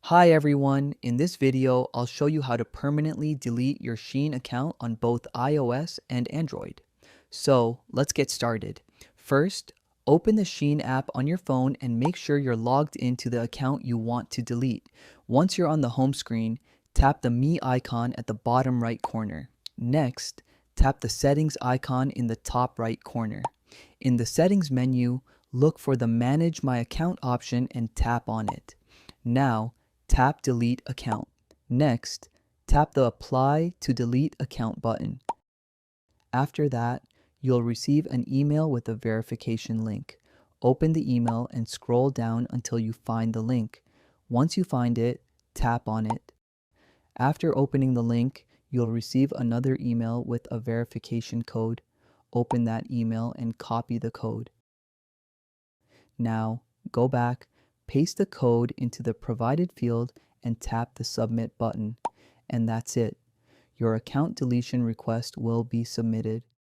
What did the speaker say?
Hi everyone, in this video I'll show you how to permanently delete your Shein account on both iOS and Android. So let's get started. First, open the Shein app on your phone and make sure you're logged into the account you want to delete. Once you're on the home screen, tap the Me icon at the bottom right corner. Next, tap the Settings icon in the top right corner. In the Settings menu, look for the Manage My Account option and tap on it. Now, tap Delete Account. Next, tap the Apply to Delete Account button. After that, you'll receive an email with a verification link. Open the email and scroll down until you find the link. Once you find it, tap on it. After opening the link, you'll receive another email with a verification code. Open that email and copy the code. Now, go back, paste the code into the provided field and tap the Submit button. And that's it. Your account deletion request will be submitted.